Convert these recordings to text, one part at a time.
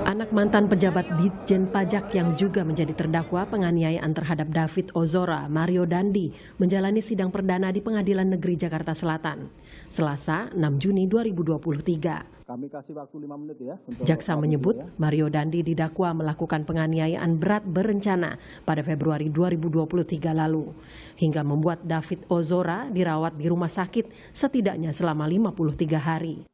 Anak mantan pejabat Ditjen Pajak yang juga menjadi terdakwa penganiayaan terhadap David Ozora, Mario Dandi, menjalani sidang perdana di Pengadilan Negeri Jakarta Selatan, Selasa 6 Juni 2023. Kami kasih waktu 5 menit ya. Jaksa menyebut Mario Dandi didakwa melakukan penganiayaan berat berencana pada Februari 2023 lalu, hingga membuat David Ozora dirawat di rumah sakit setidaknya selama 53 hari.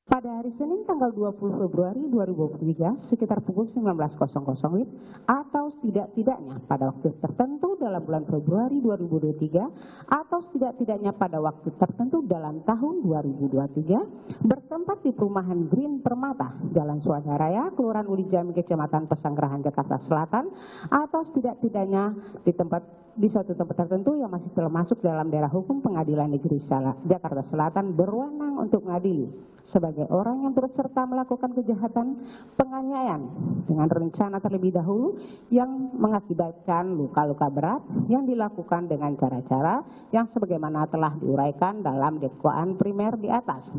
Pada hari Senin tanggal 20 Februari 2023 sekitar pukul 19.00 WIB atau setidak-tidaknya pada waktu tertentu dalam bulan Februari 2023 atau setidak-tidaknya pada waktu tertentu dalam tahun 2023 bertempat di perumahan Green Permata, Jalan Swadharaya, Kelurahan Uli Jami, Kecamatan Pesanggerahan, Jakarta Selatan atau setidak-tidaknya di suatu tempat tertentu yang masih termasuk dalam daerah hukum Pengadilan Negeri Jakarta Selatan berwenang untuk mengadili sebagai orang yang turut serta melakukan kejahatan penganiayaan dengan rencana terlebih dahulu yang mengakibatkan luka-luka berat yang dilakukan dengan cara-cara yang sebagaimana telah diuraikan dalam dakwaan primer di atas.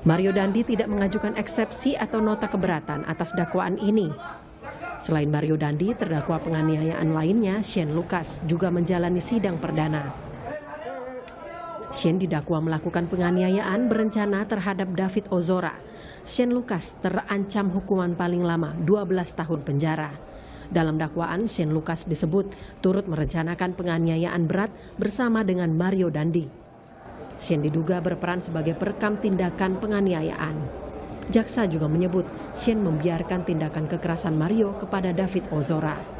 Mario Dandi tidak mengajukan eksepsi atau nota keberatan atas dakwaan ini. Selain Mario Dandi, terdakwa penganiayaan lainnya, Shane Lucas, juga menjalani sidang perdana. Shane didakwa melakukan penganiayaan berencana terhadap David Ozora. Shane Lucas terancam hukuman paling lama 12 tahun penjara. Dalam dakwaan, Shane Lucas disebut turut merencanakan penganiayaan berat bersama dengan Mario Dandi. Shane diduga berperan sebagai perekam tindakan penganiayaan. Jaksa juga menyebut Shane membiarkan tindakan kekerasan Mario kepada David Ozora.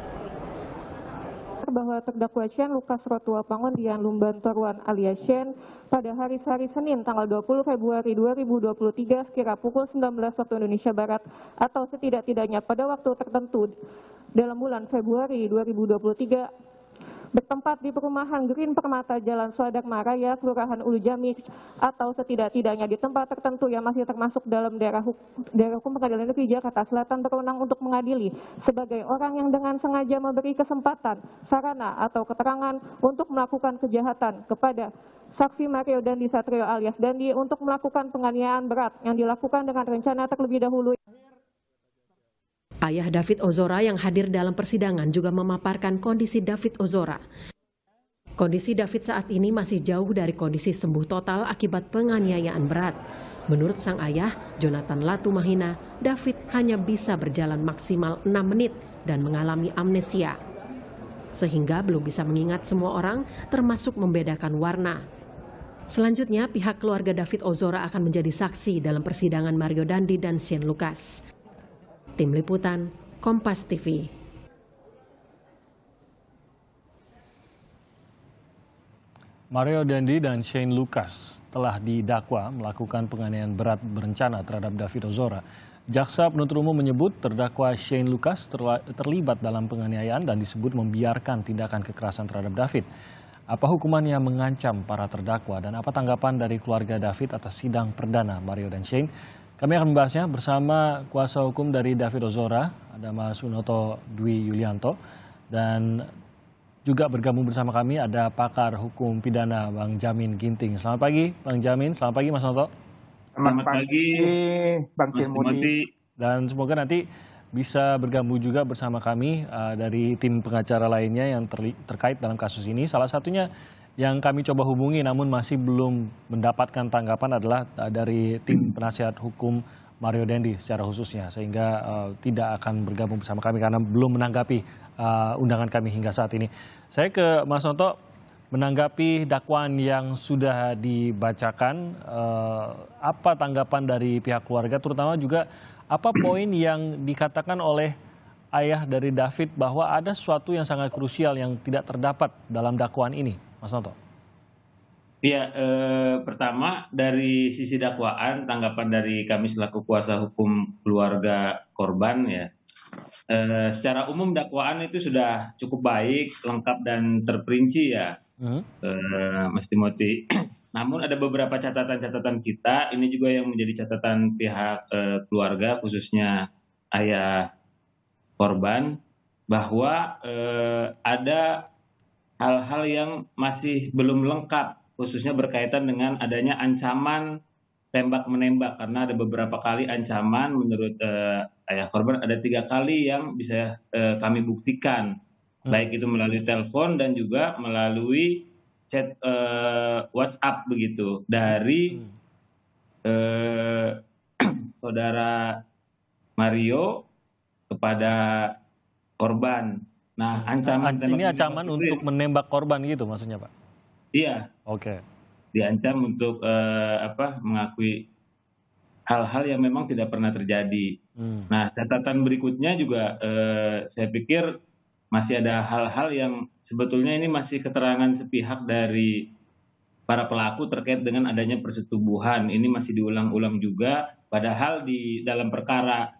Bahwa terdakwa Shane Lucas Rotua Pangondian Lumbantoruan alias Shane pada hari Senin tanggal 20 Februari 2023 sekira pukul 19 waktu Indonesia Barat atau setidak-tidaknya pada waktu tertentu dalam bulan Februari 2023 bertempat di perumahan Green Permata Jalan Swadharaya, Kelurahan Ulu Jami atau setidak-tidaknya di tempat tertentu yang masih termasuk dalam daerah hukum Pengadilan Negeri Jakarta Selatan berwenang untuk mengadili sebagai orang yang dengan sengaja memberi kesempatan, sarana atau keterangan untuk melakukan kejahatan kepada saksi Mario Dandi Satrio alias Dandi untuk melakukan penganiayaan berat yang dilakukan dengan rencana terlebih dahulu. Ayah David Ozora yang hadir dalam persidangan juga memaparkan kondisi David Ozora. Kondisi David saat ini masih jauh dari kondisi sembuh total akibat penganiayaan berat. Menurut sang ayah, Jonathan Latumahina, David hanya bisa berjalan maksimal 6 menit dan mengalami amnesia. Sehingga belum bisa mengingat semua orang, termasuk membedakan warna. Selanjutnya, pihak keluarga David Ozora akan menjadi saksi dalam persidangan Mario Dandi dan Shane Lucas. Tim Liputan, Kompas TV. Mario Dandi dan Shane Lucas telah didakwa melakukan penganiayaan berat berencana terhadap David Ozora. Jaksa penuntut umum menyebut terdakwa Shane Lucas terlibat dalam penganiayaan dan disebut membiarkan tindakan kekerasan terhadap David. Apa hukuman yang mengancam para terdakwa dan apa tanggapan dari keluarga David atas sidang perdana Mario dan Shane? Kami akan membahasnya bersama kuasa hukum dari David Ozora, ada Mas Unoto Dwi Yulianto, dan juga bergabung bersama kami ada pakar hukum pidana Bang Jamin Ginting. Selamat pagi Bang Jamin, selamat pagi Mas Unoto. Selamat pagi Bang Timothy. Dan semoga nanti bisa bergabung juga bersama kami dari tim pengacara lainnya yang terkait dalam kasus ini. Salah satunya yang kami coba hubungi namun masih belum mendapatkan tanggapan adalah dari tim penasihat hukum Mario Dandi secara khususnya, sehingga tidak akan bergabung bersama kami karena belum menanggapi undangan kami hingga saat ini. Saya ke Mas Noto, menanggapi dakwaan yang sudah dibacakan, apa tanggapan dari pihak keluarga, terutama juga apa poin yang dikatakan oleh ayah dari David bahwa ada sesuatu yang sangat krusial yang tidak terdapat dalam dakwaan ini, Mas Noto? Ya, pertama dari sisi dakwaan, tanggapan dari kami selaku kuasa hukum keluarga korban ya, secara umum dakwaan itu sudah cukup baik, lengkap dan terperinci ya, Mas Timothy. Namun ada beberapa catatan-catatan kita, ini juga yang menjadi catatan pihak keluarga khususnya ayah korban, bahwa ada hal-hal yang masih belum lengkap khususnya berkaitan dengan adanya ancaman tembak-menembak, karena ada beberapa kali ancaman menurut ayah korban, ada 3 kali yang bisa kami buktikan, baik itu melalui telepon dan juga melalui chat WhatsApp begitu, dari saudara Mario kepada korban. Nah, ancaman Ini tembak-menembak ancaman itu untuk menembak korban gitu maksudnya, Pak? iya, Oke. diancam untuk mengakui hal-hal yang memang tidak pernah terjadi. Nah, catatan berikutnya juga saya pikir masih ada hal-hal yang sebetulnya ini masih keterangan sepihak dari para pelaku terkait dengan adanya persetubuhan. Ini masih diulang-ulang juga, padahal di dalam perkara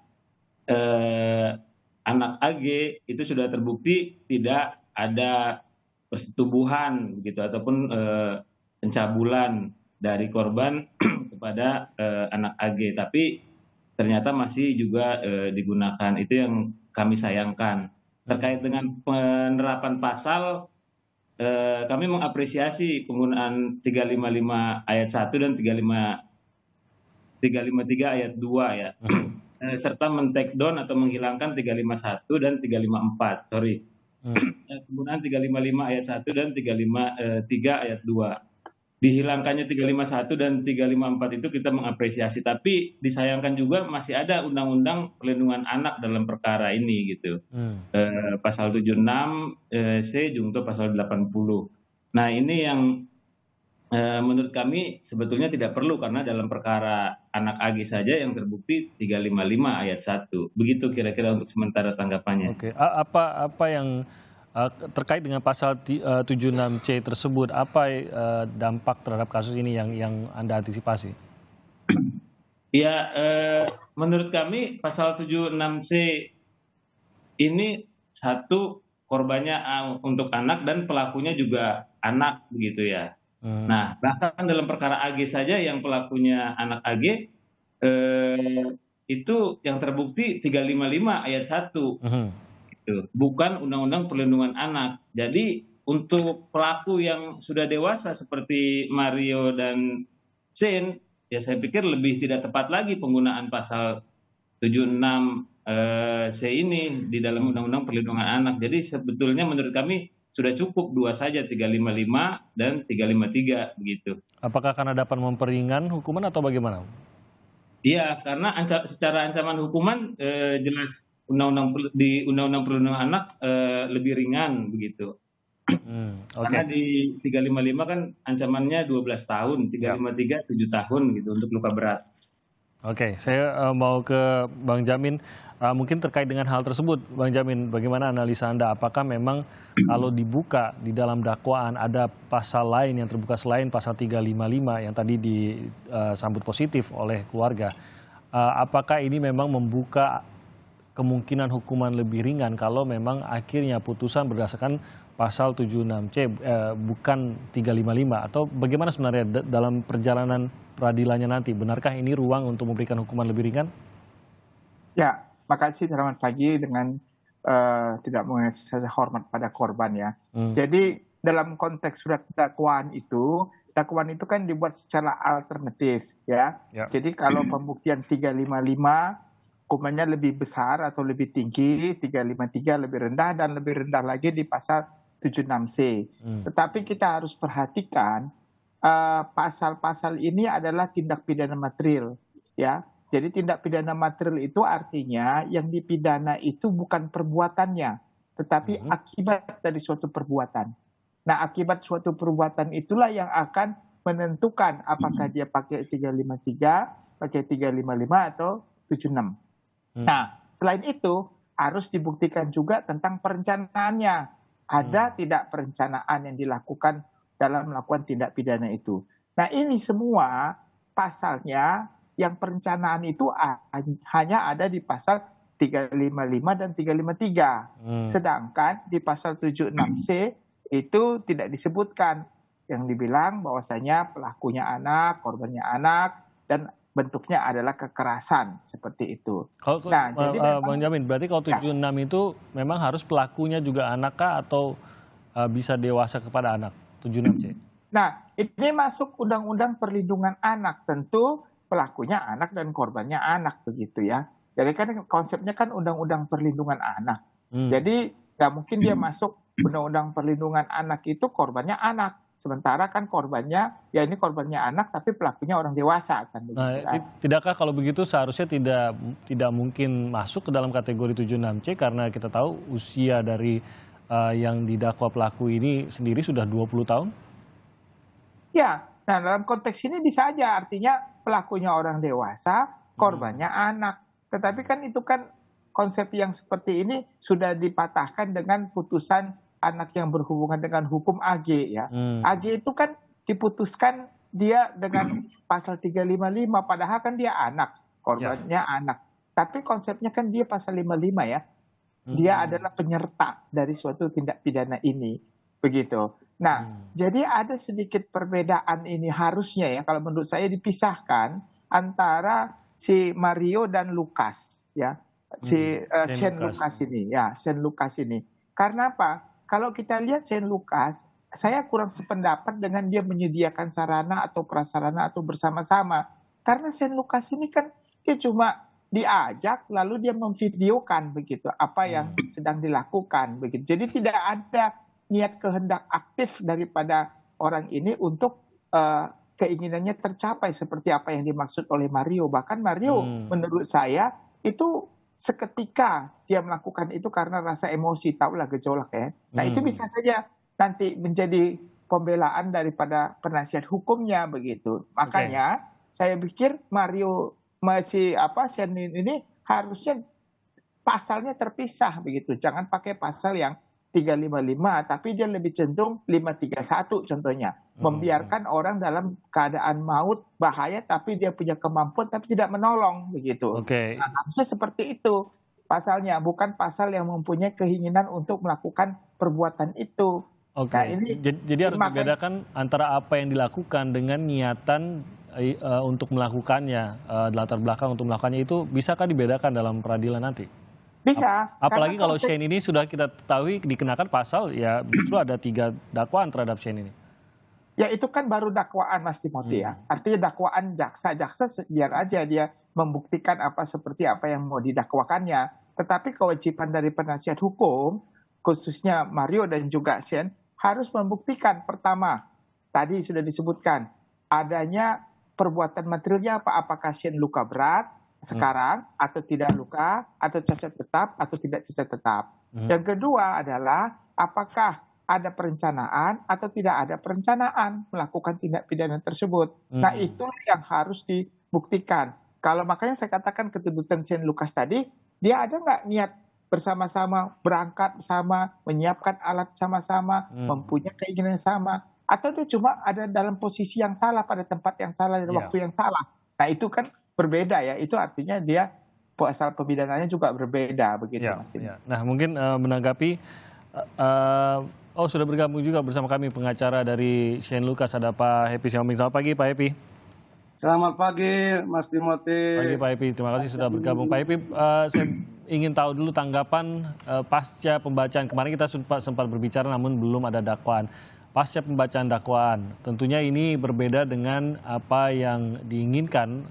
anak AG itu sudah terbukti tidak ada persetubuhan begitu ataupun pencabulan dari korban kepada anak AG, tapi ternyata masih juga digunakan. Itu yang kami sayangkan. Terkait dengan penerapan pasal, kami mengapresiasi penggunaan 355 ayat 1 dan 353 ayat 2 ya. Serta men-take down atau menghilangkan 351 dan 354. Sorry. Penggunaan 355 ayat 1 dan 353 ayat 2. Dihilangkannya 351 dan 354 itu kita mengapresiasi, tapi disayangkan juga masih ada undang-undang perlindungan anak dalam perkara ini gitu. Pasal 76 C jungto pasal 80. Nah, ini yang menurut kami sebetulnya tidak perlu, karena dalam perkara anak AG saja yang terbukti 355 ayat 1. Begitu kira-kira untuk sementara tanggapannya. Oke. Apa yang terkait dengan pasal 76C tersebut, apa dampak terhadap kasus ini yang Anda antisipasi? Ya, menurut kami pasal 76C ini satu, korbannya untuk anak dan pelakunya juga anak begitu ya. Nah, bahkan dalam perkara AG saja yang pelakunya anak AG itu yang terbukti 355 ayat 1. Bukan Undang-Undang Perlindungan Anak. Jadi untuk pelaku yang sudah dewasa seperti Mario dan Shane, ya saya pikir lebih tidak tepat lagi penggunaan pasal 76C ini di dalam Undang-Undang Perlindungan Anak. Jadi sebetulnya menurut kami sudah cukup 2 saja, 355 dan 353 begitu. Apakah karena dapat memperingan hukuman atau bagaimana? Iya, karena secara ancaman hukuman jelas di Undang-Undang Perlindungan Anak lebih ringan begitu. Karena di 355 kan ancamannya 12 tahun, 353 7 tahun gitu untuk luka berat. Oke, saya mau ke Bang Jamin. Mungkin terkait dengan hal tersebut, Bang Jamin, bagaimana analisa Anda? Apakah memang kalau dibuka di dalam dakwaan ada pasal lain yang terbuka selain pasal 355 yang tadi disambut positif oleh keluarga? Apakah ini memang membuka kemungkinan hukuman lebih ringan kalau memang akhirnya putusan berdasarkan pasal 76C bukan 355, atau bagaimana sebenarnya dalam perjalanan peradilannya nanti? Benarkah ini ruang untuk memberikan hukuman lebih ringan? Ya, makasih, selamat pagi dengan tidak mengasih hormat pada korban ya. Jadi dalam konteks surat dakwaan itu kan dibuat secara alternatif ya. Jadi kalau pembuktian 355 hukumannya lebih besar atau lebih tinggi, 353 lebih rendah, dan lebih rendah lagi di pasal 76C. Tetapi kita harus perhatikan pasal-pasal ini adalah tindak pidana material, ya. Jadi tindak pidana material itu artinya yang dipidana itu bukan perbuatannya, tetapi akibat dari suatu perbuatan. Nah, akibat suatu perbuatan itulah yang akan menentukan apakah dia pakai 353, pakai 355 atau 76. Nah, selain itu harus dibuktikan juga tentang perencanaannya. Ada tidak perencanaan yang dilakukan dalam melakukan tindak pidana itu. Nah, ini semua pasalnya yang perencanaan itu hanya ada di pasal 355 dan 353. Sedangkan di pasal 76C itu tidak disebutkan. Yang dibilang bahwasanya pelakunya anak, korbannya anak, dan bentuknya adalah kekerasan seperti itu. Nah, jadi memang, Bang Jamin, berarti kalau 76 itu memang harus pelakunya juga anak kah atau bisa dewasa kepada anak? 76C. Nah, ini masuk Undang-Undang Perlindungan Anak. Tentu pelakunya anak dan korbannya anak begitu ya. Jadi kan konsepnya kan Undang-Undang Perlindungan Anak. Jadi nggak mungkin dia masuk Undang-Undang Perlindungan Anak itu korbannya anak. Sementara kan korbannya, ya ini korbannya anak tapi pelakunya orang dewasa kan. Nah, Begitu, kan? tidakkah kalau begitu seharusnya tidak mungkin masuk ke dalam kategori 76C karena kita tahu usia dari yang didakwa pelaku ini sendiri sudah 20 tahun? Ya, nah dalam konteks ini bisa aja artinya pelakunya orang dewasa, korbannya anak. Tetapi kan itu kan konsep yang seperti ini sudah dipatahkan dengan putusan anak yang berhubungan dengan hukum AG ya. AG itu kan diputuskan dia dengan pasal 355 padahal kan dia anak, korbannya anak. Tapi konsepnya kan dia pasal 55 ya. Dia adalah penyerta dari suatu tindak pidana ini. Begitu. Nah, jadi ada sedikit perbedaan ini harusnya ya kalau menurut saya dipisahkan antara si Mario dan Lukas ya. Si Shane Lucas ini ya, Shane Lucas ini. Karena apa? Kalau kita lihat Shane Lucas, saya kurang sependapat dengan dia menyediakan sarana atau prasarana atau bersama-sama. Karena Shane Lucas ini kan dia cuma diajak lalu dia memvideokan begitu apa yang sedang dilakukan begitu. Jadi tidak ada niat kehendak aktif daripada orang ini untuk keinginannya tercapai seperti apa yang dimaksud oleh Mario. Bahkan Mario menurut saya itu seketika dia melakukan itu karena rasa emosi, tahulah gejolak ya. Nah itu bisa saja nanti menjadi pembelaan daripada penasihat hukumnya begitu. Makanya saya pikir Mario Shane ini harusnya pasalnya terpisah begitu. Jangan pakai pasal yang 355, tapi dia lebih cenderung 531 contohnya. Membiarkan orang dalam keadaan maut, bahaya, tapi dia punya kemampuan, tapi tidak menolong, begitu. Nah, harusnya seperti itu pasalnya, bukan pasal yang mempunyai keinginan untuk melakukan perbuatan itu. Nah, ini jadi harus dibedakan antara apa yang dilakukan dengan niatan untuk melakukannya, latar belakang untuk melakukannya itu, bisakah dibedakan dalam peradilan nanti? Bisa. Apalagi kalau Shane ini sudah kita ketahui dikenakan pasal, ya justru ada 3 dakwaan terhadap Shane ini. Ya itu kan baru dakwaan Mas Timothy ya. Artinya dakwaan jaksa biar aja dia membuktikan seperti apa yang mau didakwakannya. Tetapi kewajiban dari penasihat hukum, khususnya Mario dan juga Shane, harus membuktikan pertama, tadi sudah disebutkan, adanya perbuatan materialnya apakah Shane luka berat, sekarang atau tidak luka atau cacat tetap atau tidak cacat tetap. Yang kedua adalah apakah ada perencanaan atau tidak ada perencanaan melakukan tindak pidana tersebut. Nah itulah yang harus dibuktikan. Kalau makanya saya katakan ketuntutan Shane Lucas tadi, dia ada nggak niat bersama-sama berangkat bersama, menyiapkan alat sama-sama, mempunyai keinginan yang sama, atau dia cuma ada dalam posisi yang salah pada tempat yang salah dan waktu yang salah. Nah itu kan berbeda ya, itu artinya dia pasal pemidananya juga berbeda begitu Mas Tim. Nah mungkin menanggapi, sudah bergabung juga bersama kami pengacara dari Shane Lucas, ada Pak Happy Xiaoming. Selamat pagi Pak Happy. Selamat pagi Mas Timothy. Pagi Pak Happy, terima kasih sudah bergabung. Pak Happy, saya ingin tahu dulu tanggapan pasca pembacaan, kemarin kita sempat berbicara namun belum ada dakwaan. Pasca pembacaan dakwaan, tentunya ini berbeda dengan apa yang diinginkan,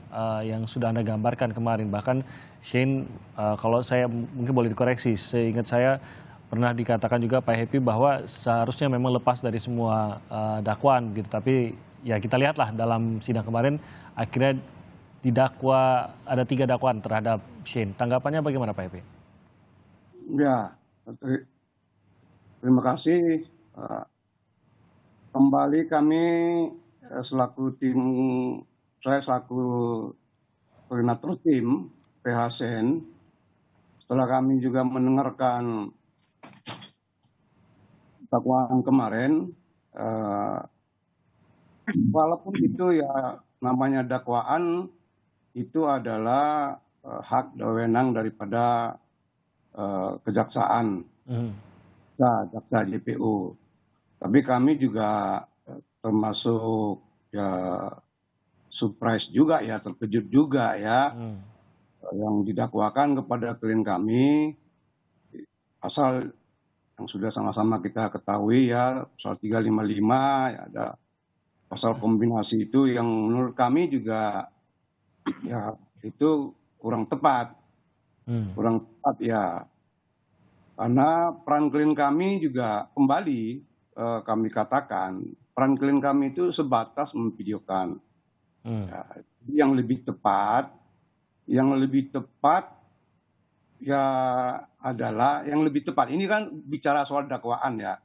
yang sudah Anda gambarkan kemarin. Bahkan Shane, kalau saya mungkin boleh dikoreksi, seingat saya pernah dikatakan juga Pak Happy bahwa seharusnya memang lepas dari semua dakwaan gitu. Tapi ya kita lihatlah dalam sidang kemarin akhirnya didakwa, ada 3 dakwaan terhadap Shane. Tanggapannya bagaimana Pak Happy? Ya, terima kasih. Kembali kami selaku tim, saya selaku koordinator tim PH Shane, setelah kami juga mendengarkan dakwaan kemarin, walaupun itu ya namanya dakwaan, itu adalah hak dan wewenang daripada kejaksaan, jaksa JPU. Tapi kami juga termasuk ya surprise juga ya, terkejut juga ya, yang didakwakan kepada klien kami pasal yang sudah sama-sama kita ketahui ya, pasal 355 ya, ada pasal kombinasi itu yang menurut kami juga ya itu kurang tepat ya, karena peran klien kami juga kembali kami katakan peran klien kami itu sebatas memvideokan. Ya, yang lebih tepat ya adalah yang lebih tepat. Ini kan bicara soal dakwaan ya.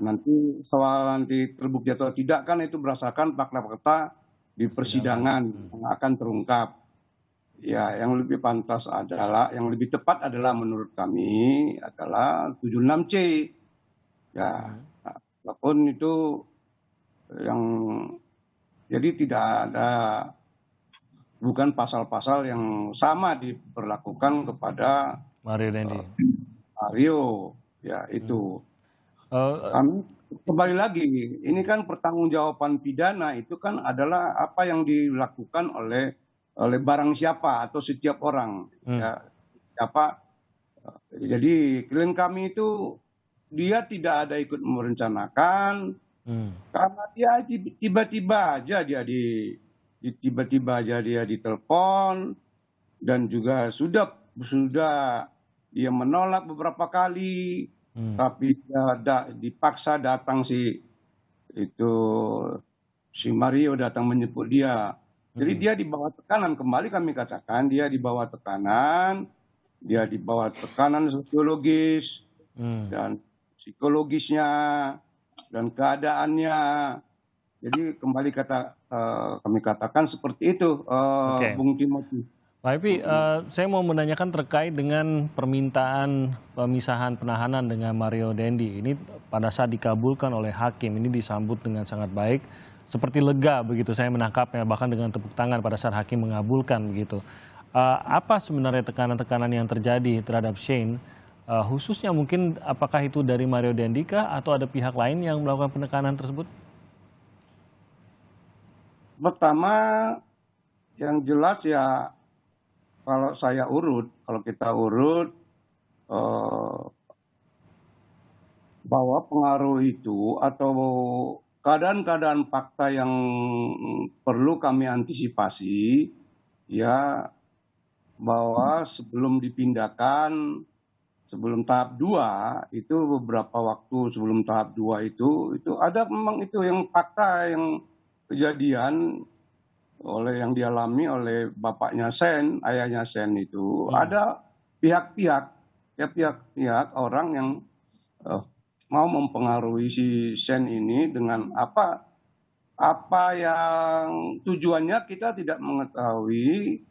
Nanti terbukti atau tidak kan itu berdasarkan fakta-fakta di persidangan yang akan terungkap. Ya, yang lebih pantas adalah, yang lebih tepat adalah menurut kami adalah 76C. Ya, walaupun itu yang jadi tidak ada, bukan pasal-pasal yang sama diberlakukan kepada Mario Dendi. Mario, ya itu. Kami kembali lagi, ini kan pertanggungjawaban pidana itu kan adalah apa yang dilakukan oleh barang siapa atau setiap orang. Ya, siapa. Jadi klien kami itu dia tidak ada ikut merencanakan, karena dia tiba-tiba aja dia ditelepon, dan juga sudah dia menolak beberapa kali, tapi dipaksa datang si Mario datang menjemput dia. Jadi dia di bawah tekanan, kembali kami katakan dia di bawah tekanan sosiologis dan psikologisnya dan keadaannya. Jadi kembali kami katakan seperti itu, Bung Timothy. Pak Epi, saya mau menanyakan terkait dengan permintaan pemisahan penahanan dengan Mario Dendi. Ini pada saat dikabulkan oleh hakim, ini disambut dengan sangat baik. Seperti lega begitu saya menangkapnya, bahkan dengan tepuk tangan pada saat hakim mengabulkan begitu. Apa sebenarnya tekanan-tekanan yang terjadi terhadap Shane? Khususnya mungkin apakah itu dari Mario Dendi kah atau ada pihak lain yang melakukan penekanan tersebut? Pertama, yang jelas ya kalau kita urut bahwa pengaruh itu atau keadaan-keadaan fakta yang perlu kami antisipasi ya, bahwa sebelum dipindahkan, sebelum tahap 2 itu beberapa waktu sebelum tahap 2 itu ada memang itu yang fakta yang kejadian yang dialami oleh bapaknya Sen, ayahnya Sen itu ada pihak-pihak orang yang mau mempengaruhi si Sen ini dengan apa yang tujuannya kita tidak mengetahui,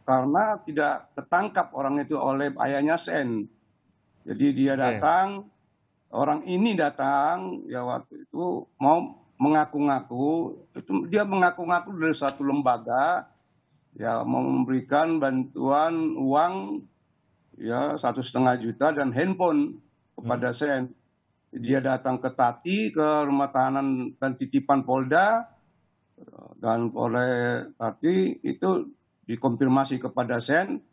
karena tidak ketangkap orang itu oleh ayahnya Sen. Jadi dia datang, orang ini datang ya waktu itu mau mengaku-ngaku, dia mengaku-ngaku dari satu lembaga ya, mau memberikan bantuan uang ya 1,5 juta dan handphone kepada Sen. Dia datang ke Tati, ke rumah tahanan dan titipan Polda, dan oleh Tati itu dikonfirmasi kepada Sen.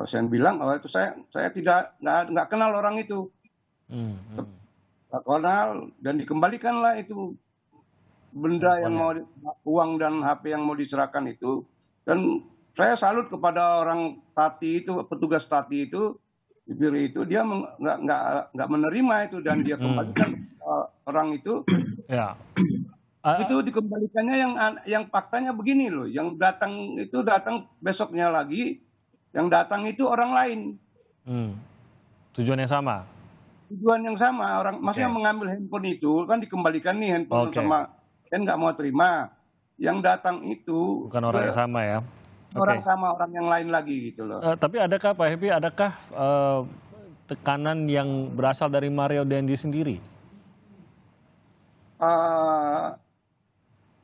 Sen bilang itu saya nggak kenal orang itu, nggak kenal, dan dikembalikanlah itu benda yang mau, uang dan HP yang mau diserahkan itu. Dan saya salut kepada orang Tati itu, petugas Tati itu, dia nggak menerima itu, dan dia kembalikan orang itu. Itu dikembalikannya yang faktanya begini loh, yang datang besoknya lagi, yang datang itu orang lain. Tujuan yang sama. Maksudnya mengambil handphone itu kan dikembalikan nih handphone sama kan nggak mau terima. Yang datang itu bukan orang yang sama ya. Orang sama, orang yang lain lagi gitu loh. Tapi adakah Pak Happy, tekanan yang berasal dari Mario Dendi sendiri?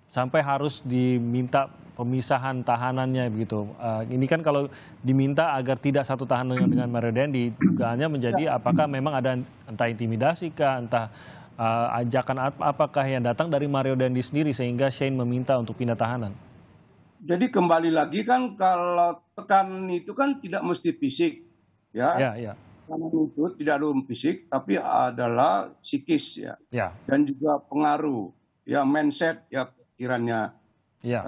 Sampai harus diminta pemisahan tahanannya begitu. Ini kan kalau diminta agar tidak satu tahanan dengan Mario Dendi, dugaannya menjadi apakah memang ada entah intimidasi kah, entah ajakan apakah yang datang dari Mario Dendi sendiri sehingga Shane meminta untuk pindah tahanan? Jadi kembali lagi kan, kalau tekanan itu kan tidak mesti fisik, ya. Tekanan itu tidak ada fisik, tapi adalah psikis ya. Dan juga pengaruh. ya mindset ya pikirannya. Ya.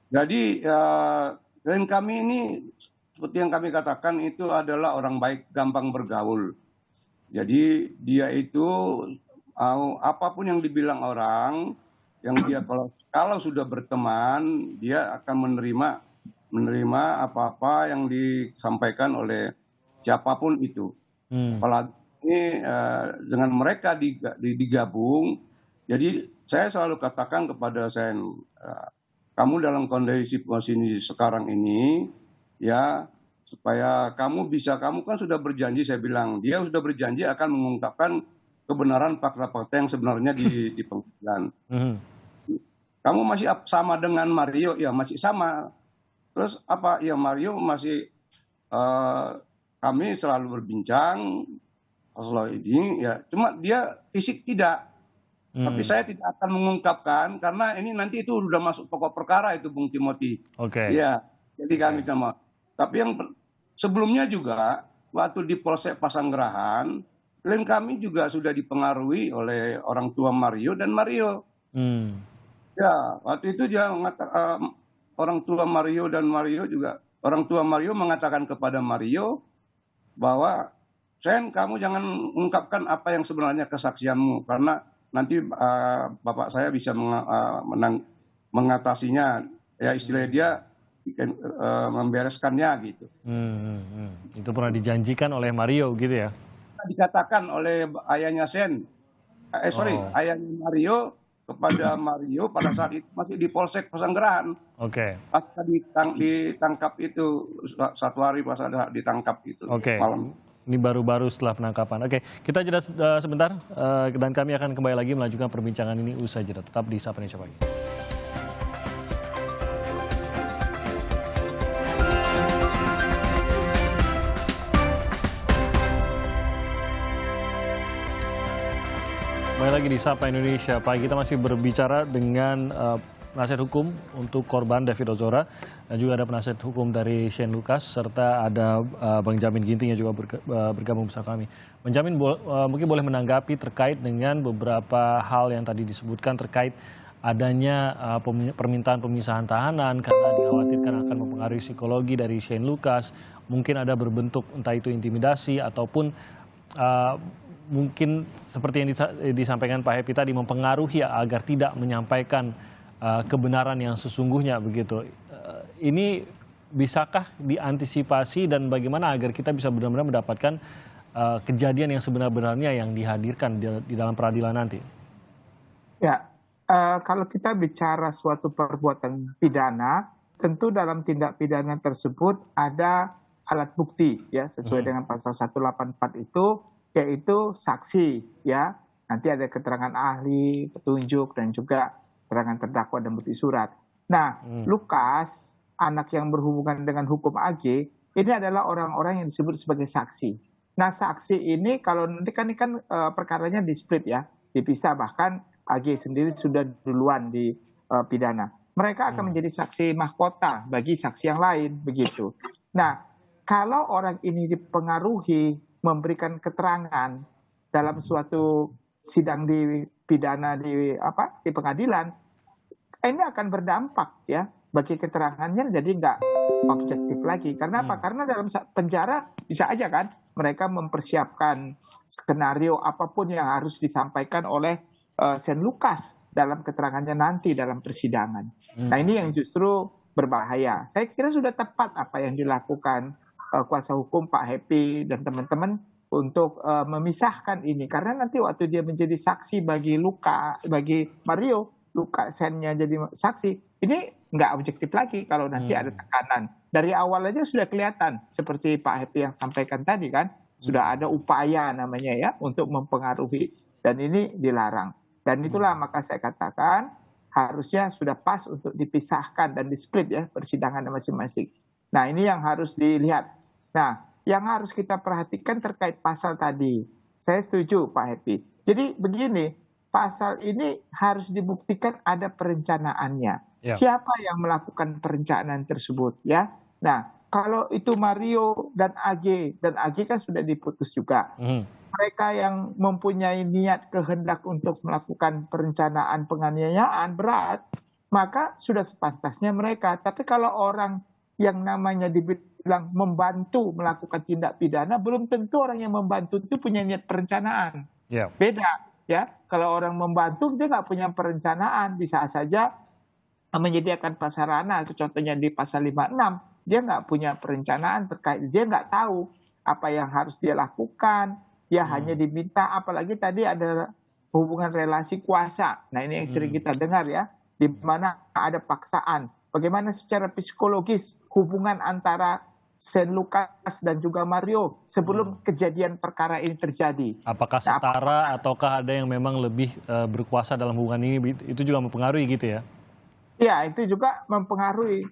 Jadi klien kami ini seperti yang kami katakan itu adalah orang baik, gampang bergaul. Jadi dia itu apapun yang dibilang orang, yang dia kalau sudah berteman, dia akan menerima apa-apa yang disampaikan oleh siapapun itu. Apalagi dengan mereka digabung. Jadi saya selalu katakan kepada Sen, kamu dalam kondisi posisi sekarang ini, ya supaya kamu kan sudah berjanji, saya bilang dia sudah berjanji akan mengungkapkan kebenaran fakta-fakta yang sebenarnya di pengadilan. Kamu masih sama dengan Mario, ya masih sama. Terus apa? Ya Mario masih kami selalu berbincang soal ini, ya cuma dia fisik tidak. Tapi saya tidak akan mengungkapkan karena ini nanti itu sudah masuk pokok perkara itu, Bung Timothy. Oke. Ya, jadi kami sama. Tapi yang sebelumnya juga waktu di Polsek Pasanggerahan, klien kami juga sudah dipengaruhi oleh orang tua Mario dan Mario. Ya, waktu itu dia mengatakan orang tua Mario dan Mario juga, orang tua Mario mengatakan kepada Mario bahwa Sen, kamu jangan mengungkapkan apa yang sebenarnya kesaksianmu karena nanti bapak saya bisa mengatasinya, ya istilahnya dia membereskannya gitu. Itu pernah dijanjikan oleh Mario gitu ya? Dikatakan oleh ayahnya Sen, ayahnya Mario kepada Mario pada saat itu masih di Polsek Pasanggerahan. Oke. Pasca ditangkap itu 1 hari pas ada ditangkap itu. Oke. Malam. Ini baru-baru setelah penangkapan. Oke, kita jeda sebentar dan kami akan kembali lagi melanjutkan perbincangan ini usai jeda. Tetap di Sapa Indonesia Pagi. Kembali lagi di Sapa Indonesia Pagi. Kita masih berbicara dengan penasihat hukum untuk korban David Ozora dan juga ada penasihat hukum dari Shane Lucas serta ada Bang Jamin Ginting yang juga bergabung bersama kami. Bang Jamin mungkin boleh menanggapi terkait dengan beberapa hal yang tadi disebutkan terkait adanya permintaan pemisahan tahanan karena dikhawatirkan akan mempengaruhi psikologi dari Shane Lucas, mungkin ada berbentuk entah itu intimidasi ataupun mungkin seperti yang disampaikan Pak Happy tadi mempengaruhi agar tidak menyampaikan kebenaran yang sesungguhnya begitu. Ini bisakah diantisipasi dan bagaimana agar kita bisa benar-benar mendapatkan kejadian yang sebenarnya yang dihadirkan di dalam peradilan nanti? Ya, kalau kita bicara suatu perbuatan pidana, tentu dalam tindak pidana tersebut ada alat bukti ya sesuai dengan pasal 184 itu, yaitu saksi ya. Nanti ada keterangan ahli, petunjuk dan juga keterangan terdakwa dan bukti surat. Nah, Lucas, anak yang berhubungan dengan hukum AG, ini adalah orang-orang yang disebut sebagai saksi. Nah, saksi ini kalau nanti kan perkaranya di split ya, dipisah, bahkan AG sendiri sudah duluan di pidana. Mereka akan menjadi saksi mahkota bagi saksi yang lain, begitu. Nah, kalau orang ini dipengaruhi memberikan keterangan dalam suatu sidang di pidana di pengadilan, ini akan berdampak ya bagi keterangannya, jadi nggak objektif lagi. Karena apa? Karena dalam penjara bisa aja kan mereka mempersiapkan skenario apapun yang harus disampaikan oleh Shane Lucas dalam keterangannya nanti dalam persidangan. Nah, ini yang justru berbahaya. Saya kira sudah tepat apa yang dilakukan kuasa hukum Pak Happy dan teman-teman untuk memisahkan ini, karena nanti waktu dia menjadi saksi bagi Mario, Sen-nya jadi saksi, ini nggak objektif lagi kalau nanti ada tekanan. Dari awal aja sudah kelihatan, seperti Pak Happy yang sampaikan tadi kan, sudah ada upaya namanya ya untuk mempengaruhi, dan ini dilarang. Dan itulah maka saya katakan harusnya sudah pas untuk dipisahkan dan di-split ya persidangan masing-masing. Nah, ini yang harus dilihat. Nah, yang harus kita perhatikan terkait pasal tadi. Saya setuju Pak Happy. Jadi begini, pasal ini harus dibuktikan ada perencanaannya. Ya. Siapa yang melakukan perencanaan tersebut ya? Nah, kalau itu Mario dan AG kan sudah diputus juga. mereka yang mempunyai niat kehendak untuk melakukan perencanaan penganiayaan berat, maka sudah sepantasnya mereka. Tapi kalau orang yang namanya dibilang membantu melakukan tindak pidana, belum tentu orang yang membantu itu punya niat perencanaan. Ya. Beda, ya. Kalau orang membantu dia nggak punya perencanaan, bisa saja menyediakan prasarana, itu contohnya di pasal 56, dia nggak punya perencanaan terkait, dia nggak tahu apa yang harus dia lakukan, dia hanya diminta, apalagi tadi ada hubungan relasi kuasa. Nah ini yang sering kita dengar ya, di mana ada paksaan. Bagaimana secara psikologis hubungan antara Shane Lucas dan juga Mario sebelum kejadian perkara ini terjadi. Apakah setara ataukah ada yang memang lebih berkuasa dalam hubungan ini, itu juga mempengaruhi gitu ya? Ya, itu juga mempengaruhi.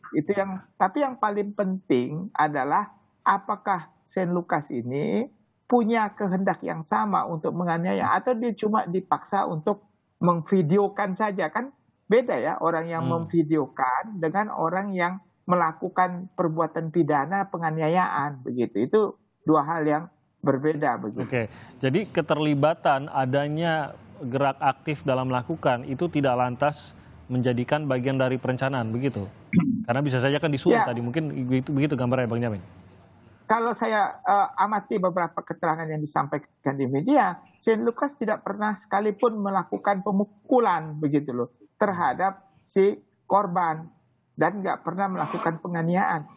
Tapi yang paling penting adalah apakah Shane Lucas ini punya kehendak yang sama untuk menganiaya atau dia cuma dipaksa untuk memvideokan saja, kan beda ya orang yang memvideokan dengan orang yang melakukan perbuatan pidana penganiayaan begitu. Itu dua hal yang berbeda begitu. Oke. Jadi keterlibatan adanya gerak aktif dalam melakukan itu tidak lantas menjadikan bagian dari perencanaan begitu. Karena bisa saja kan disuruh tadi, mungkin begitu gambarnya Bang Jamin. Kalau saya amati beberapa keterangan yang disampaikan di media, Shane Lucas tidak pernah sekalipun melakukan pemukulan begitu loh terhadap si korban dan nggak pernah melakukan penganiayaan.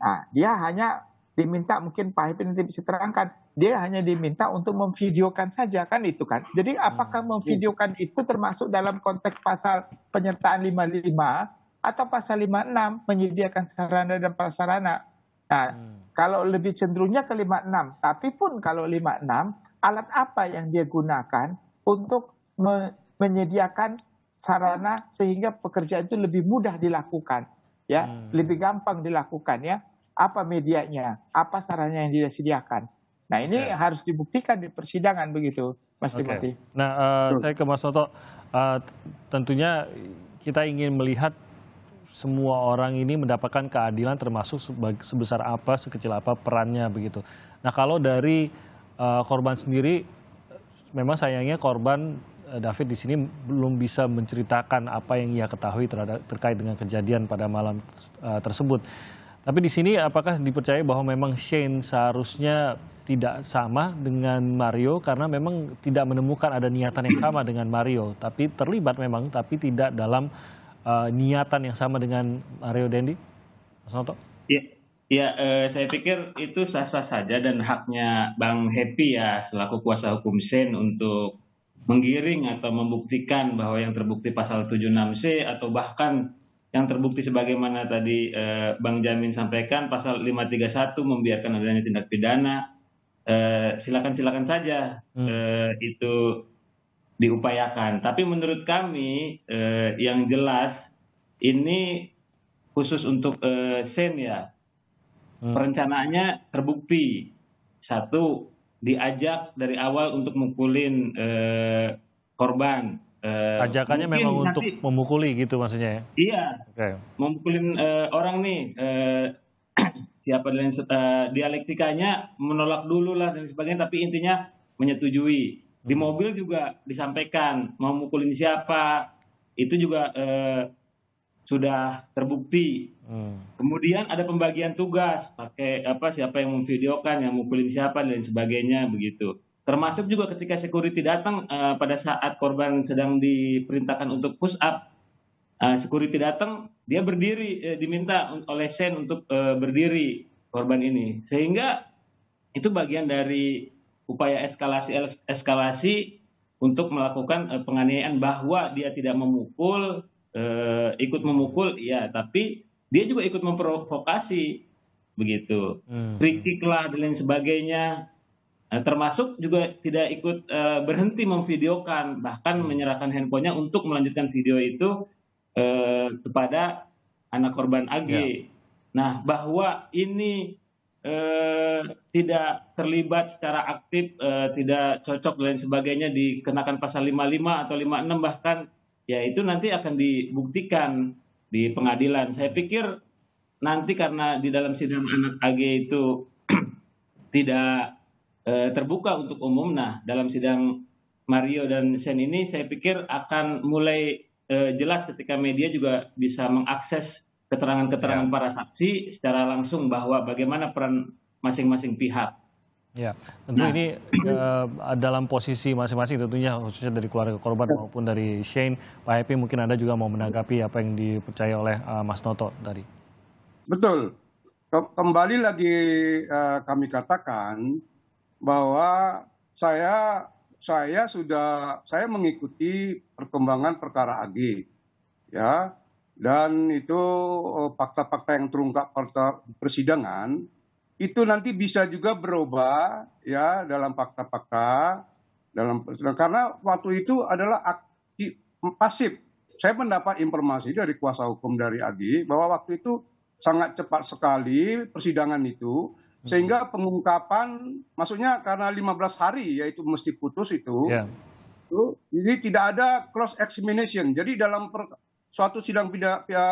Nah, dia hanya diminta, mungkin Pak Happy nanti bisa terangkan, dia hanya diminta untuk memvideokan saja, kan itu kan. Jadi apakah memvideokan itu termasuk dalam konteks pasal penyertaan 55 atau pasal 56 menyediakan sarana dan prasarana. Nah, kalau lebih cenderungnya ke 56, tapi pun kalau 56, alat apa yang dia gunakan untuk menyediakan sarana sehingga pekerjaan itu lebih mudah dilakukan, ya, lebih gampang dilakukan ya. Apa medianya, apa sarannya yang dia sediakan. Nah ini harus dibuktikan di persidangan begitu, Mas Timothy. Nah, saya ke Mas Noto, tentunya kita ingin melihat semua orang ini mendapatkan keadilan termasuk sebesar apa, sekecil apa perannya begitu. Nah kalau dari korban sendiri, memang sayangnya korban David di sini belum bisa menceritakan apa yang ia ketahui terkait dengan kejadian pada malam tersebut. Tapi di sini apakah dipercaya bahwa memang Shane seharusnya tidak sama dengan Mario karena memang tidak menemukan ada niatan yang sama dengan Mario, tapi terlibat memang, tapi tidak dalam niatan yang sama dengan Mario Dandi? Mas Noto? Ya, saya pikir itu sah-sah saja dan haknya Bang Happy ya selaku kuasa hukum Shane untuk menggiring atau membuktikan bahwa yang terbukti pasal 76C atau bahkan yang terbukti sebagaimana tadi Bang Jamin sampaikan pasal 531 membiarkan adanya tindak pidana, silakan saja itu diupayakan. Tapi menurut kami yang jelas ini khusus untuk Shane ya, perencanaannya terbukti. Satu, diajak dari awal untuk mukulin korban. Ajakannya memang untuk memukuli gitu maksudnya ya? Iya, memukulin orang nih, siapa dialektikanya menolak dulu lah dan sebagainya, tapi intinya menyetujui. Di mobil juga disampaikan mau mukulin siapa, itu juga sudah terbukti. Kemudian ada pembagian tugas, pakai siapa yang memvideokan, yang mukulin siapa dan sebagainya begitu. Termasuk juga ketika security datang pada saat korban sedang diperintahkan untuk push up, security datang, dia berdiri, diminta oleh Shane untuk berdiri korban ini, sehingga itu bagian dari upaya eskalasi untuk melakukan penganiayaan, bahwa dia tidak memukul, ikut memukul, ya, tapi dia juga ikut memprovokasi begitu, free kick lah dan lain sebagainya. Termasuk juga tidak ikut berhenti memvideokan, bahkan menyerahkan handphonenya untuk melanjutkan video itu kepada anak korban AG. Nah, bahwa ini tidak terlibat secara aktif, tidak cocok dan lain sebagainya dikenakan pasal 55 atau 56 bahkan, ya itu nanti akan dibuktikan di pengadilan. Saya pikir nanti karena di dalam sidang anak AG itu tidak terbuka untuk umum. Nah, dalam sidang Mario dan Shane ini saya pikir akan mulai jelas ketika media juga bisa mengakses keterangan-keterangan para saksi secara langsung bahwa bagaimana peran masing-masing pihak. Ya, tentu ini dalam posisi masing-masing tentunya, khususnya dari keluarga korban maupun dari Shane. Pak Happy, mungkin Anda juga mau menanggapi apa yang dipercaya oleh Mas Noto tadi. Betul. Kembali lagi kami katakan bahwa saya mengikuti perkembangan perkara AG, ya, dan itu fakta-fakta yang terungkap pada persidangan itu nanti bisa juga berubah, ya, dalam fakta-fakta karena waktu itu adalah pasif. Saya mendapat informasi dari kuasa hukum dari AG bahwa waktu itu sangat cepat sekali persidangan itu, sehingga pengungkapan, maksudnya karena 15 hari yaitu mesti putus itu, jadi tidak ada cross examination. Jadi dalam suatu sidang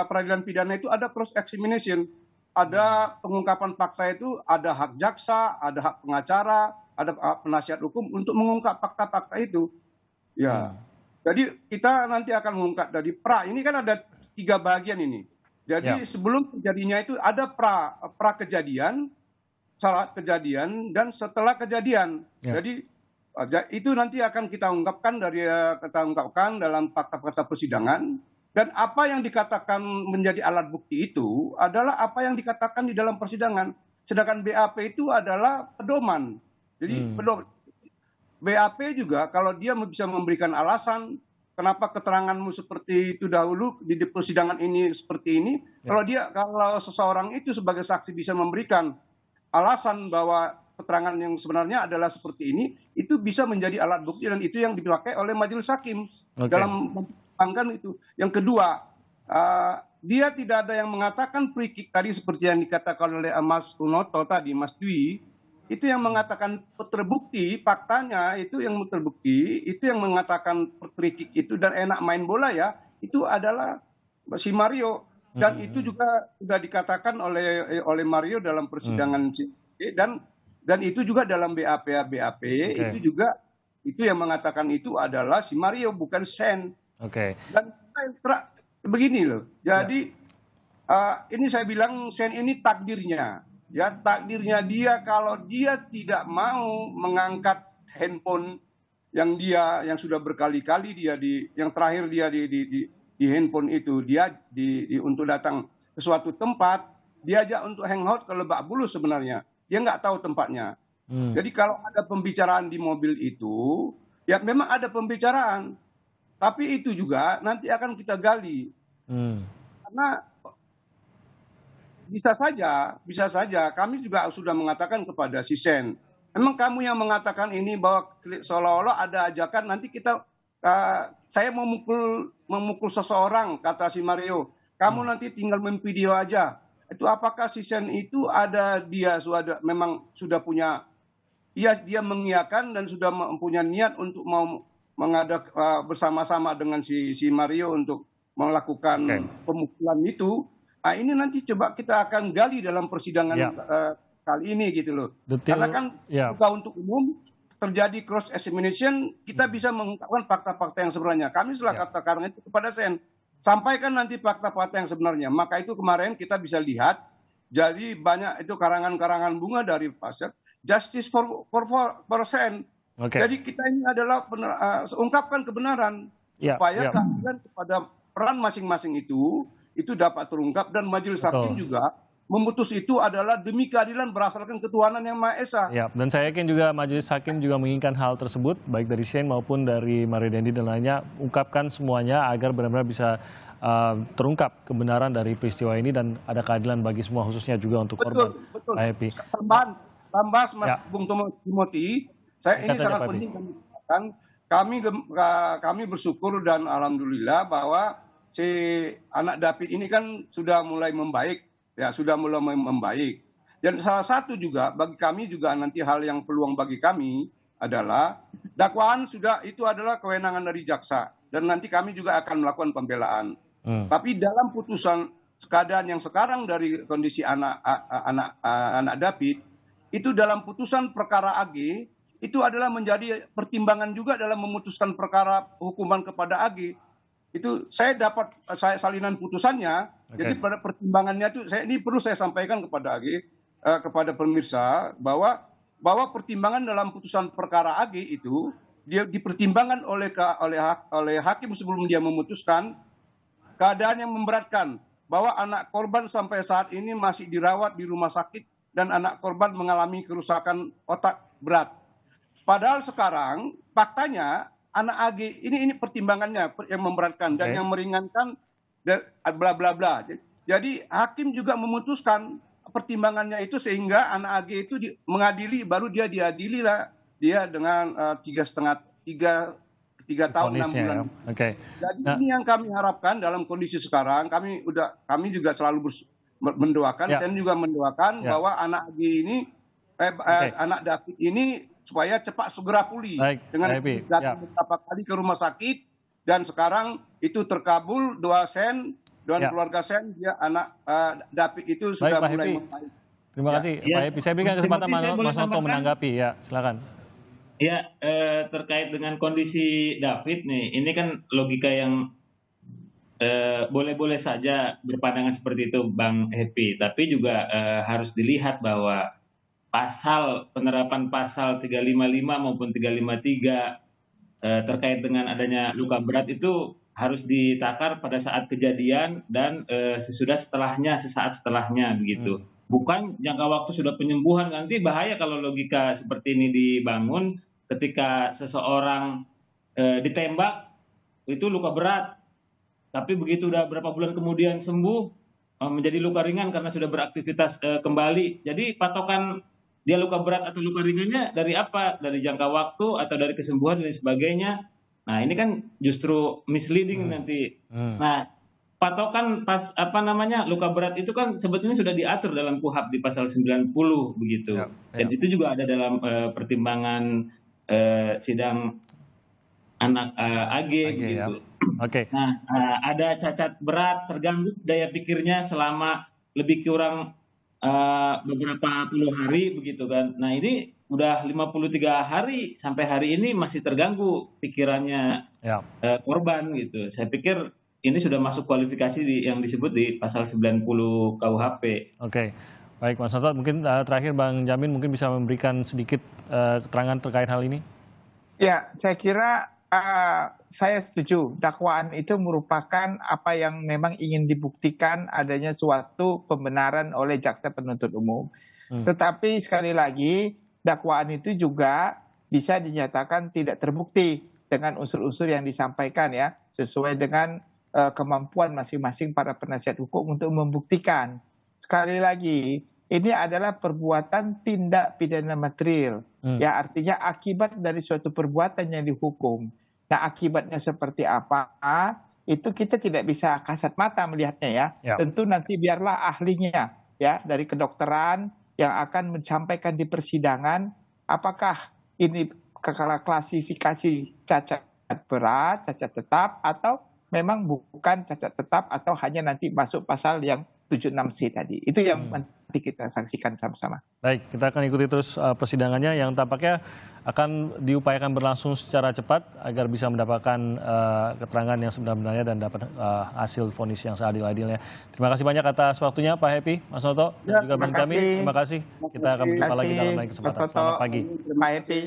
peradilan pidana itu ada cross examination, ada pengungkapan fakta itu, ada hak jaksa, ada hak pengacara, ada hak penasihat hukum untuk mengungkap fakta-fakta itu. Ya, jadi kita nanti akan mengungkap dari ini kan ada 3 bagian ini. Jadi sebelum kejadiannya itu ada pra kejadian, saat kejadian, dan setelah kejadian. Jadi itu nanti akan kita ungkapkan dalam fakta-fakta persidangan. Dan apa yang dikatakan menjadi alat bukti itu adalah apa yang dikatakan di dalam persidangan. Sedangkan BAP itu adalah pedoman. Jadi BAP juga kalau dia bisa memberikan alasan kenapa keteranganmu seperti itu dahulu di persidangan ini seperti ini, kalau seseorang itu sebagai saksi bisa memberikan alasan bahwa keterangan yang sebenarnya adalah seperti ini, itu bisa menjadi alat bukti dan itu yang dipakai oleh majelis hakim dalam mempertimbangkan itu. Yang kedua, dia tidak ada yang mengatakan free kick tadi seperti yang dikatakan oleh Mas Noto tadi, Mas Dwi, itu yang mengatakan terbukti, faktanya itu yang terbukti, itu yang mengatakan free kick itu dan enak main bola ya, itu adalah si Mario. Dan itu juga sudah dikatakan oleh Mario dalam persidangan dan itu juga dalam BAP itu juga itu yang mengatakan itu adalah si Mario bukan Shane. Dan begini loh. Jadi ini saya bilang Shane ini takdirnya. Ya, takdirnya dia kalau dia tidak mau mengangkat handphone yang sudah berkali-kali yang terakhir dia di handphone itu dia untuk datang ke suatu tempat, diajak untuk hangout ke Lebak Bulus sebenarnya. Dia nggak tahu tempatnya. Jadi kalau ada pembicaraan di mobil itu, ya memang ada pembicaraan. Tapi itu juga nanti akan kita gali. Karena bisa saja kami juga sudah mengatakan kepada si Shane, emang kamu yang mengatakan ini bahwa seolah-olah ada ajakan nanti saya memukul seseorang, kata si Mario. Kamu nanti tinggal memvideo aja. Itu apakah si Shane itu memang sudah punya, dia mengiyakan dan sudah mempunyai niat untuk mau bersama-sama dengan si Mario untuk melakukan pemukulan itu. Nah, ini nanti coba kita akan gali dalam persidangan kali ini gitu loh. Karena kan juga untuk umum terjadi cross examination, kita bisa mengungkapkan fakta-fakta yang sebenarnya. Kami sudah katakan itu kepada Shane, sampaikan nanti fakta-fakta yang sebenarnya. Maka itu kemarin kita bisa lihat, jadi banyak itu karangan-karangan bunga dari pasar Justice for Shane. Jadi kita ini adalah ungkapkan kebenaran supaya keadilan kepada peran masing-masing itu dapat terungkap dan majelis hakim juga memutus itu adalah demi keadilan berdasarkan ketuhanan yang Maha Esa. Ya, dan saya yakin juga majelis hakim juga menginginkan hal tersebut, baik dari Shane maupun dari Mario Dandi dan lainnya, ungkapkan semuanya agar benar-benar bisa terungkap kebenaran dari peristiwa ini dan ada keadilan bagi semua, khususnya juga untuk korban. Betul. Tambah Mas Bung Timothy, ini sangat penting kami bersyukur dan alhamdulillah bahwa si anak David ini kan sudah mulai membaik. Dan salah satu juga bagi kami juga nanti hal yang peluang bagi kami adalah dakwaan itu adalah kewenangan dari jaksa dan nanti kami juga akan melakukan pembelaan. Tapi dalam putusan keadaan yang sekarang dari kondisi anak David itu dalam putusan perkara AG itu adalah menjadi pertimbangan juga dalam memutuskan perkara hukuman kepada AG. Itu saya dapat salinan putusannya. Jadi pada pertimbangannya itu ini perlu saya sampaikan kepada AG, kepada pemirsa bahwa pertimbangan dalam putusan perkara AG itu dia dipertimbangkan oleh hakim sebelum dia memutuskan keadaan yang memberatkan, bahwa anak korban sampai saat ini masih dirawat di rumah sakit dan anak korban mengalami kerusakan otak berat. Padahal sekarang faktanya anak AG ini pertimbangannya yang memberatkan dan yang meringankan bla bla bla. Jadi hakim juga memutuskan pertimbangannya itu sehingga anak AG itu mengadili, baru dia diadili lah dia dengan 3 tahun 6 bulan. Jadi ini yang kami harapkan dalam kondisi sekarang. Kami juga selalu mendoakan, saya juga mendoakan bahwa anak AG ini, anak David ini supaya cepat segera pulih dengan datang beberapa kali ke rumah sakit dan sekarang itu terkabul doa Sen dan keluarga Sen, dia anak David itu sudah mulai membaik. Terima kasih Pak Happy. Saya berikan kesempatan Mas Noto menanggapi, ya silakan. Ya, terkait dengan kondisi David nih, ini kan logika yang boleh-boleh saja berpandangan seperti itu Bang Happy, tapi juga harus dilihat bahwa penerapan pasal 355 maupun 353 terkait dengan adanya luka berat itu harus ditakar pada saat kejadian dan sesaat setelahnya begitu. Bukan jangka waktu sudah penyembuhan, nanti bahaya kalau logika seperti ini dibangun. Ketika seseorang ditembak itu luka berat, tapi begitu udah berapa bulan kemudian sembuh menjadi luka ringan karena sudah beraktivitas kembali. Jadi patokan dia luka berat atau luka ringannya dari apa? Dari jangka waktu atau dari kesembuhan dan sebagainya. Nah ini kan justru misleading nanti. Nah patokan luka berat itu kan sebetulnya sudah diatur dalam KUHP di pasal 90 begitu. Dan itu juga ada dalam pertimbangan sidang anak AG begitu. Nah, ada cacat berat, terganggu daya pikirnya selama lebih kurang beberapa puluh hari begitu kan. Nah, ini udah 53 hari sampai hari ini masih terganggu pikirannya korban gitu. Saya pikir ini sudah masuk kualifikasi yang disebut di pasal 90 KUHP. Baik Mas Noto, mungkin terakhir Bang Jamin mungkin bisa memberikan sedikit keterangan terkait hal ini. Ya, saya kira saya setuju. Dakwaan itu merupakan apa yang memang ingin dibuktikan adanya suatu pembenaran oleh jaksa penuntut umum. Tetapi sekali lagi, dakwaan itu juga bisa dinyatakan tidak terbukti dengan unsur-unsur yang disampaikan ya, sesuai dengan kemampuan masing-masing para penasihat hukum untuk membuktikan. Sekali lagi, ini adalah perbuatan tindak pidana material. Ya, artinya akibat dari suatu perbuatan yang dihukum. Nah, akibatnya seperti apa? Itu kita tidak bisa kasat mata melihatnya ya. Tentu nanti biarlah ahlinya ya dari kedokteran yang akan menyampaikan di persidangan apakah ini klasifikasi cacat berat, cacat tetap, atau memang bukan cacat tetap atau hanya nanti masuk pasal yang 76C tadi. Itu yang nanti kita saksikan sama-sama. Baik, kita akan ikuti terus persidangannya yang tampaknya akan diupayakan berlangsung secara cepat agar bisa mendapatkan keterangan yang sebenarnya dan dapat hasil vonis yang seadil-adilnya. Terima kasih banyak atas waktunya Pak Happy, Mas Noto, dan juga Bang Jamin. Terima kasih. Kita akan berjumpa lagi dalam lain kesempatan. Selamat pagi. Pak Happy.